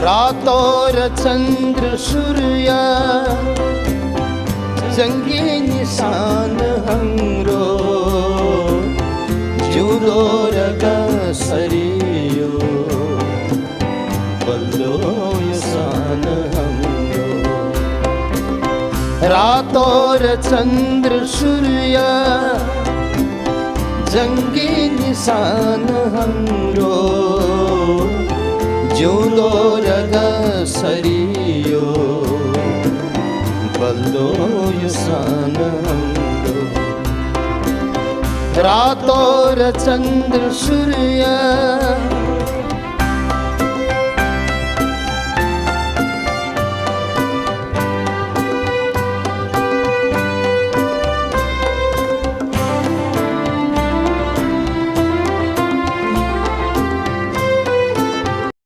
रातो र चंद्र सूर्य जंगी निशान हाम्रो जिउँदो र कसरियो बल्लो यो सान हाम्रो रातो र चंद्र सूर्य जंगी निशान हाम्रो जिउँदो र कसरियो बल्लो यो सान हाम्रो रातो र चंद्र सूर्य